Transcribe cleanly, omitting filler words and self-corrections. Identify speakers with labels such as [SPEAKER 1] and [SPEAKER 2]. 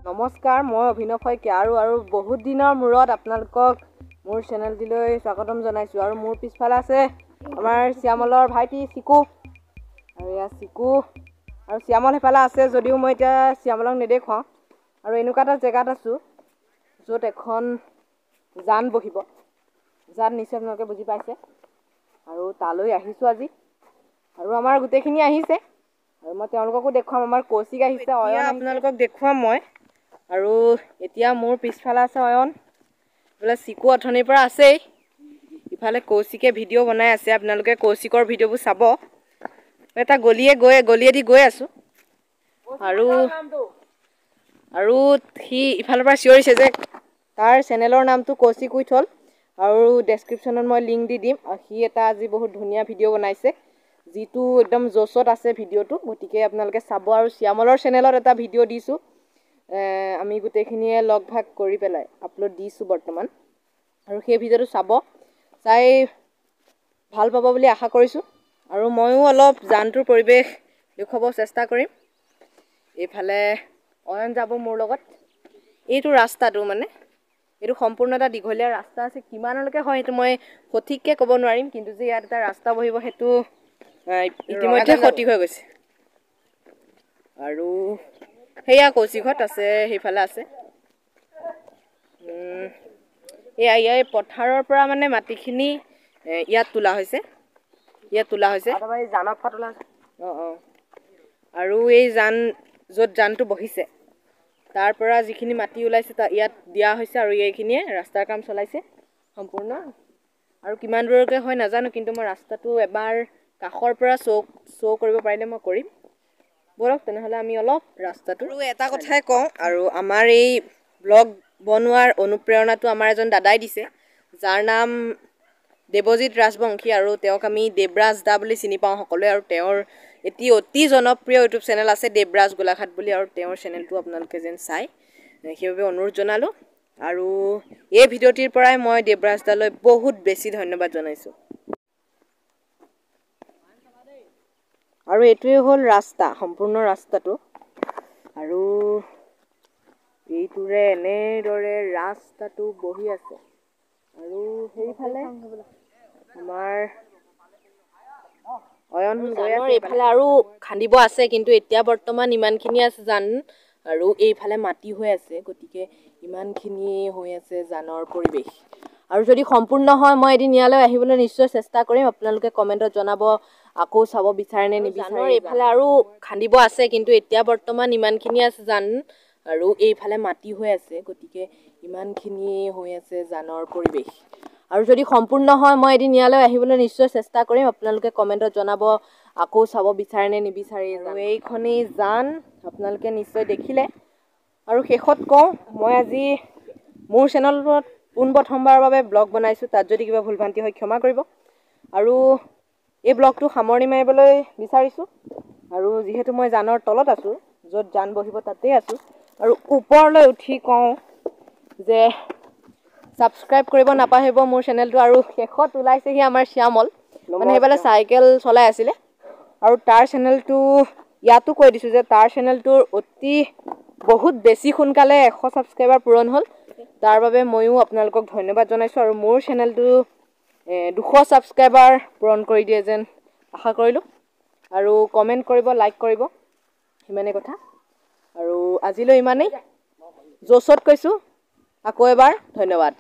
[SPEAKER 1] নমস্কাৰ, মই অভিনৱ শইকীয়া আৰু বহুত দিনৰ মূৰত আপোনালোকক মোৰ চেনেলটিলৈ স্বাগতম জনাইছোঁ। আৰু মোৰ পিছফালে আছে আমাৰ শ্যামলৰ ভাইটি চিকু, আৰু এয়া চিকু আৰু শ্যামল সেইফালে আছে যদিও মই এতিয়া শ্যামলক নেদেখুৱাওঁ। আৰু এনেকুৱা এটা জেগাত আছোঁ য'ত এখন জান বহিব। জান নিশ্চয় আপোনালোকে বুজি পাইছে, আৰু তালৈ আহিছোঁ আজি। আৰু আমাৰ গোটেইখিনি আহিছে, আৰু মই তেওঁলোককো দেখুৱাম। আমাৰ কৌশিক আহিছে, অয়ন আপোনালোকক দেখুৱাম মই। আৰু এতিয়া মোৰ পিছফালে আছে অয়ন, বোলে চিকু অথনিৰ পৰা আছেই। ইফালে কৌশিকে ভিডিঅ' বনাই আছে, আপোনালোকে কৌশিকৰ ভিডিঅ'বোৰ চাব। এটা গলিয়েদি গৈ আছোঁ, আৰু সি ইফালৰ পৰা চিঞৰিছে যে তাৰ চেনেলৰ নামটো কৌশিক উইথল, আৰু ডেছক্ৰিপশ্যনত মই লিংক দি দিম। সি এটা আজি বহুত ধুনীয়া ভিডিঅ' বনাইছে, যিটো একদম জ'চত আছে ভিডিঅ'টো, গতিকে আপোনালোকে চাব। আৰু শ্যামলৰ চেনেলত এটা ভিডিঅ' দিছোঁ, আমি গোটেইখিনিয়ে লগ ভাগ কৰি পেলাই আপলোড দিছোঁ বৰ্তমান। আৰু সেই ভিডিঅ'টো চাই ভাল পাব বুলি আশা কৰিছোঁ। আৰু ময়ো অলপ জানটোৰ পৰিৱেশ দেখুৱাব চেষ্টা কৰিম। এইফালে অয়ন যাব মোৰ লগত। এইটো ৰাস্তাটো এইটো সম্পূৰ্ণ এটা দীঘলীয়া ৰাস্তা আছে। কিমানলৈকে হয় সেইটো মই সঠিককৈ ক'ব নোৱাৰিম, কিন্তু যে ইয়াত এটা ৰাস্তা বহিব সেইটো ইতিমধ্যে সঠিক হৈ গৈছে। আৰু সেয়া কৌশিকহঁত আছে, সেইফালে আছে। এয়া পথাৰৰ পৰা মাটিখিনি ইয়াত তোলা হৈছে। আৰু এই য'ত জানটো বহিছে তাৰ পৰা যিখিনি মাটি ওলাইছে ইয়াত দিয়া হৈছে, আৰু এইখিনিয়ে ৰাস্তাৰ কাম চলাইছে সম্পূৰ্ণ। আৰু কিমান দূৰলৈকে হয় নাজানো, কিন্তু মই ৰাস্তাটো এবাৰ কাষৰ পৰা শ্ব' কৰিব পাৰিলে মই কৰিম। ব'লক তেনেহ'লে আমি অলপ ৰাস্তাটো। আৰু এটা কথাই কওঁ, আৰু আমাৰ এই ব্লগ বনোৱাৰ অনুপ্ৰেৰণাটো আমাৰ এজন দাদাই দিছে, যাৰ নাম দেৱজিৎ ৰাজবংশী, আৰু তেওঁক আমি দেৱৰাজ দা বুলি চিনি পাওঁ সকলোৱে। আৰু তেওঁৰ এটি অতি জনপ্ৰিয় ইউটিউব চেনেল আছে দেৱৰাজ গোলাঘাট বুলি, আৰু তেওঁৰ চেনেলটো আপোনালোকে যেন চাই, সেইবাবে অনুৰোধ জনালোঁ। আৰু এই ভিডিঅ'টিৰ পৰাই মই দেৱৰাজ দালৈ বহুত বেছি ধন্যবাদ জনাইছোঁ। আৰু এইটোৱে হ'ল ৰাস্তা, সম্পূৰ্ণ ৰাস্তাটো। আৰু এইটোৰে এনেদৰে ৰাস্তাটো বহি আছে। আৰু সেইফালে আমাৰ অয়ন গৈ আছে। এইফালে আৰু খান্দিব আছে, কিন্তু এতিয়া বৰ্তমান ইমানখিনি আছে জান, আৰু এইফালে মাটি হৈ আছে, গতিকে ইমানখিনি হৈ আছে জানৰ পৰিৱেশ। আৰু যদি সম্পূৰ্ণ হয় মই এদিন ইয়ালৈ আহিবলৈ নিশ্চয় চেষ্টা কৰিম। আপোনালোকে কমেণ্টত জনাব আকৌ চাব বিচাৰে নে নিবিচাৰে। এইফালে আৰু খান্দিব আছে, কিন্তু এতিয়া বৰ্তমান ইমানখিনি আছে জান, আৰু এইফালে মাটি হৈ আছে, গতিকে ইমানখিনি হৈ আছে জানৰ পৰিৱেশ। আৰু যদি সম্পূৰ্ণ হয় মই এদিন ইয়ালৈ আহিবলৈ নিশ্চয় চেষ্টা কৰিম। আপোনালোকে কমেণ্টত জনাব আকৌ চাব বিচাৰে নে নিবিচাৰে। আৰু এইখনেই জান, আপোনালোকে নিশ্চয় দেখিলে। আৰু শেষত কওঁ, মই আজি মোৰ চেনেলত পোনপ্ৰথমবাৰৰ বাবে ব্লগ বনাইছোঁ, তাত যদি কিবা ভুল ভ্ৰান্তি হয় ক্ষমা কৰিব। আৰু এই ব্লগটো সামৰণি মাৰিবলৈ বিচাৰিছোঁ। আৰু যিহেতু মই জানৰ তলত আছোঁ, য'ত জান বহিব তাতেই আছোঁ, আৰু ওপৰলৈ উঠি কওঁ যে ছাবস্ক্ৰাইব কৰিব নাপাহৰিব মোৰ চেনেলটো। আৰু শেষত ওলাইছেহি আমাৰ শ্যামল, সেইফালে চাইকেল চলাই আছিলে। আৰু তাৰ চেনেলটো ইয়াতো কৈ দিছোঁ যে তাৰ চেনেলটোৰ বহুত বেছি সোনকালে 100 ছাবস্ক্ৰাইবাৰ পূৰণ হ'ল। তাৰ বাবে ময়ো আপোনালোকক ধন্যবাদ জনাইছোঁ। আৰু মোৰ চেনেলটো 200 ছাবস্ক্ৰাইবাৰ পূৰণ কৰি দিয়ে যেন আশা কৰিলোঁ। আৰু কমেণ্ট কৰিব, লাইক কৰিব, সিমানেই কথা। আৰু আজিলৈ ইমানেই। জ'চত কৈছোঁ, আকৌ এবাৰ ধন্যবাদ।